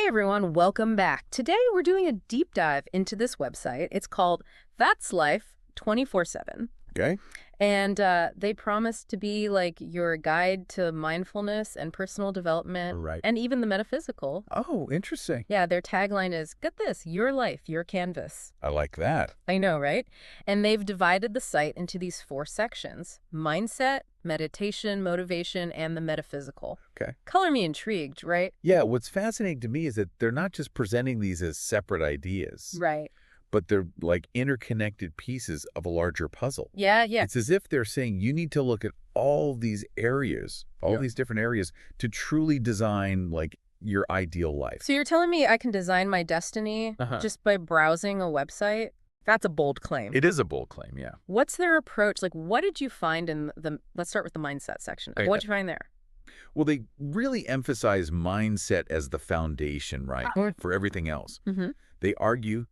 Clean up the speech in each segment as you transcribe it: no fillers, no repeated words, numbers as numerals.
Hey everyone, welcome back. Today we're doing a deep dive into this website. It's called That's Life 24/7. Okay. And they promise to be like your guide to mindfulness and personal development Right. and even the metaphysical. Oh, interesting. Yeah, their tagline is, get this, your life, your canvas. I like that. I know, right? And they've divided the site into these 4 sections: mindset, meditation, motivation, and the metaphysical. Okay. Color me intrigued, right? Yeah, what's fascinating to me is that they're not just presenting these as separate ideas, Right. but they're like interconnected pieces of a larger puzzle. Yeah. It's as if they're saying you need to look at all these areas, all these different areas to truly design like your ideal life. So you're telling me I can design my destiny just by browsing a website? That's a bold claim. It is a bold claim, yeah. What's their approach? Like, what did you find in let's start with the mindset section. Okay. What did you find there? Well, they really emphasize mindset as the foundation, right, for everything else. Mm-hmm. They argue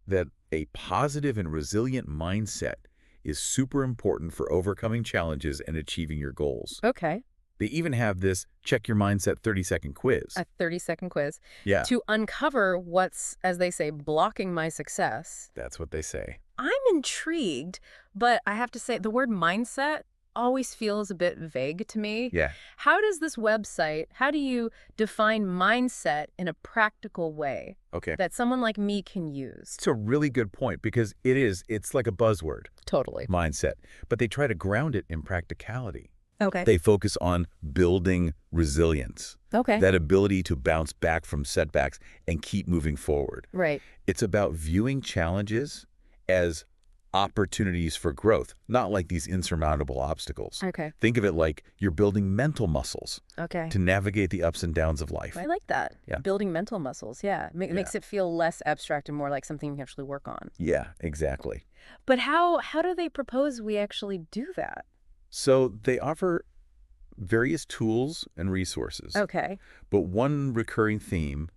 that a positive and resilient mindset is super important for overcoming challenges and achieving your goals. Okay. They even have this check your mindset 30-second quiz. A 30-second quiz. Yeah, To uncover what's, as they say, blocking my success. that's what they say. I'm intrigued, but I have to say the word mindset always feels a bit vague to me. Yeah. How does this website, how do you define mindset in a practical way Okay. that someone like me can use? It's a really good point because it's like a buzzword, Totally. mindset, but they try to ground it in practicality. Okay. They focus on building resilience, Okay. that ability to bounce back from setbacks and keep moving forward. Right. It's about viewing challenges as opportunities for growth, not like these insurmountable obstacles. Okay. Think of it like you're building mental muscles Okay. to navigate the ups and downs of life. I like that. Yeah. Building mental muscles. Yeah. Makes it feel less abstract and more like something you can actually work on. Yeah, exactly. But how do they propose we actually do that? So they offer various tools and resources, Okay. but one recurring theme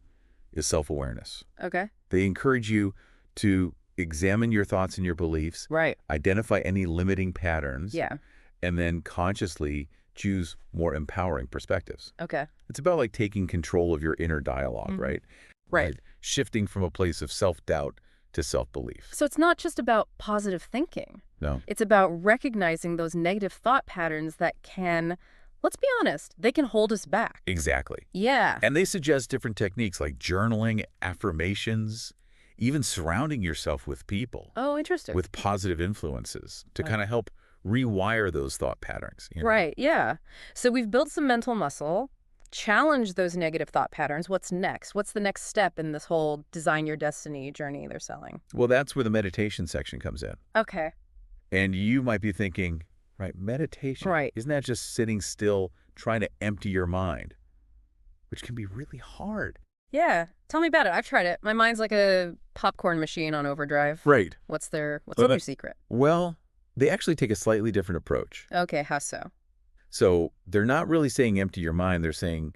is self-awareness. Okay. They encourage you to examine your thoughts and your beliefs, Right. identify any limiting patterns, Yeah. and then consciously choose more empowering perspectives. Okay. It's about like taking control of your inner dialogue, right? Right. Like shifting from a place of self-doubt to self-belief. So it's not just about positive thinking. No. It's about recognizing those negative thought patterns that can, let's be honest, they can hold us back. Exactly. Yeah. And they suggest different techniques like journaling, affirmations, even surrounding yourself with people Oh, interesting. with positive influences to kind of help rewire those thought patterns. You know? Right. Yeah. So we've built some mental muscle, challenged those negative thought patterns. What's next? What's the next step in this whole design your destiny journey they're selling? Well, that's where the meditation section comes in. Okay. And you might be thinking, right, meditation, Right. isn't that just sitting still, trying to empty your mind, which can be really hard. Yeah. Tell me about it. I've tried it. My mind's like a popcorn machine on overdrive. Right. What's their Well, secret? Well, they actually take a slightly different approach. Okay. How so? So they're not really saying empty your mind. They're saying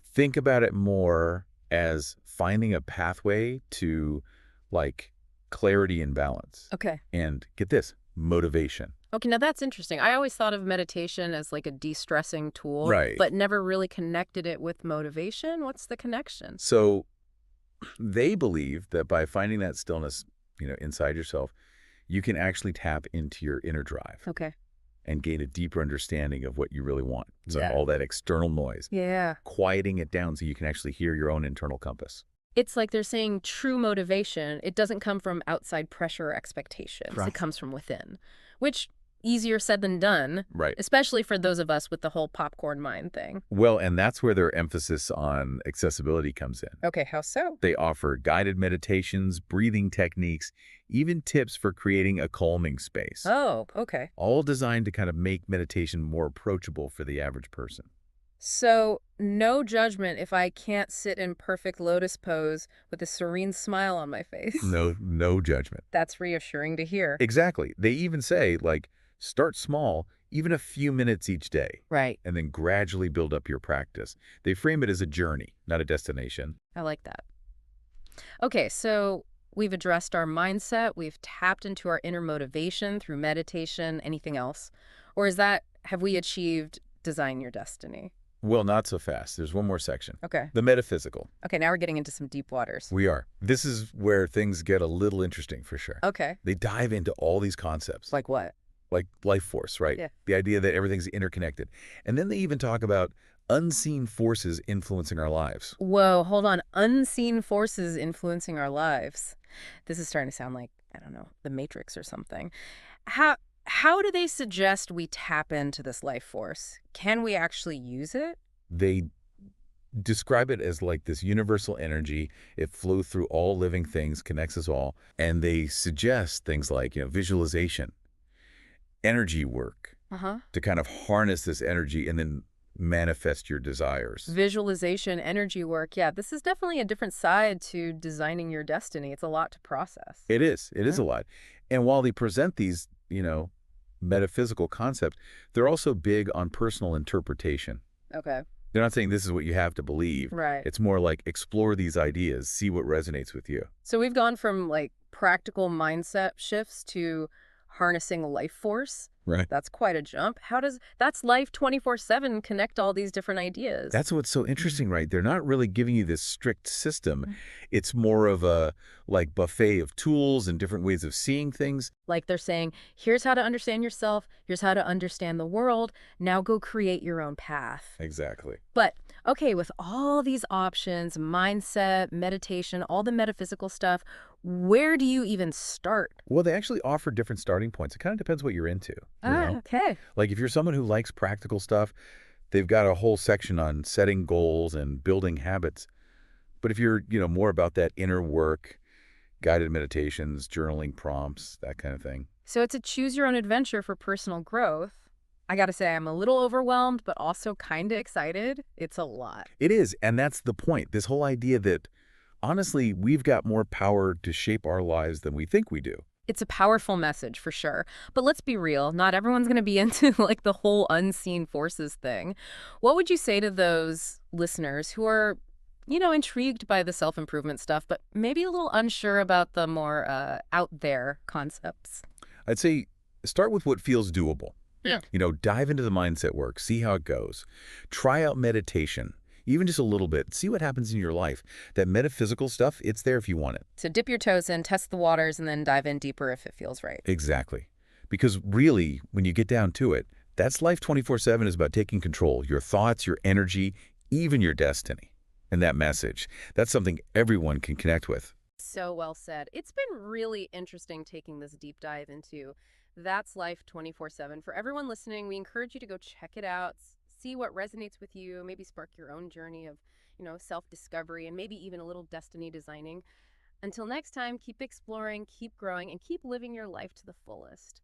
think about it more as finding a pathway to like clarity and balance. Okay. And get this, motivation. Okay, now that's interesting. I always thought of meditation as like a de-stressing tool, Right. but never really connected it with motivation. What's the connection? So they believe that by finding that stillness, inside yourself, you can actually tap into your inner drive Okay. and gain a deeper understanding of what you really want. So Yeah. all that external noise, Yeah. quieting it down so you can actually hear your own internal compass. It's like they're saying true motivation, it doesn't come from outside pressure or expectations. Right. It comes from within, which easier said than done, Right. especially for those of us with the whole popcorn mind thing. Well, and that's where their emphasis on accessibility comes in. Okay, how so? They offer guided meditations, breathing techniques, even tips for creating a calming space. Oh, okay. All designed to kind of make meditation more approachable for the average person. So, no judgment if I can't sit in perfect lotus pose with a serene smile on my face. No judgment. That's reassuring to hear. Exactly. They even say, like, start small, even a few minutes each day, Right. and then gradually build up your practice. They frame it as a journey, not a destination. I like that. Okay, so we've addressed our mindset. We've tapped into our inner motivation through meditation. Anything else? Or have we achieved design your destiny? Well, not so fast. There's one more section. Okay. The metaphysical. Okay, now we're getting into some deep waters. We are. This is where things get a little interesting for sure. Okay. They dive into all these concepts, Like what? like life force, right? Yeah. The idea that everything's interconnected. And then they even talk about unseen forces influencing our lives. Whoa, hold on. Unseen forces influencing our lives. This is starting to sound like, I don't know, the Matrix or something. How how do they suggest we tap into this life force? Can we actually use it? They describe it as like this universal energy. It flows through all living things, connects us all. And they suggest things like, visualization, energy work Uh-huh. to kind of harness this energy and then manifest your desires. Visualization, energy work. Yeah, this is definitely a different side to designing your destiny. It's a lot to process. It is. It is Mhm. a lot. And while they present these, metaphysical concepts, they're also big on personal interpretation. Okay. They're not saying this is what you have to believe. Right. It's more like explore these ideas, see what resonates with you. So we've gone from like practical mindset shifts to harnessing life force. Right. That's quite a jump. How does that's life 24/7 connect all these different ideas? That's what's so interesting, right? They're not really giving you this strict system. Mm. It's more of a like buffet of tools and different ways of seeing things. Like they're saying, here's how to understand yourself, here's how to understand the world. Now go create your own path. Exactly. But okay, with all these options, mindset, meditation, all the metaphysical stuff, where do you even start? Well, they actually offer different starting points. It kind of depends what you're into, you Ah, know? okay. Like if you're someone who likes practical stuff, they've got a whole section on setting goals and building habits. But if you're, more about that inner work, guided meditations, journaling prompts, that kind of thing. So it's a choose your own adventure for personal growth. I gotta say, I'm a little overwhelmed, but also kind of excited. It's a lot. It is, and that's the point. This whole idea that, honestly, we've got more power to shape our lives than we think we do. It's a powerful message for sure. But let's be real, not everyone's going to be into like the whole unseen forces thing. What would you say to those listeners who are, intrigued by the self-improvement stuff, but maybe a little unsure about the more out there concepts? I'd say start with what feels doable. Yeah. Dive into the mindset work, see how it goes. Try out meditation, even just a little bit. See what happens in your life. That metaphysical stuff, it's there if you want it. So dip your toes in, test the waters, and then dive in deeper if it feels right. Exactly. Because really, when you get down to it, that's life 24/7 is about taking control. Your thoughts, your energy, even your destiny. And that message, that's something everyone can connect with. So well said. It's been really interesting taking this deep dive into That's Life 24/7. For everyone listening, we encourage you to go check it out, see what resonates with you, maybe spark your own journey of, self-discovery and maybe even a little destiny designing. Until next time, keep exploring, keep growing, and keep living your life to the fullest.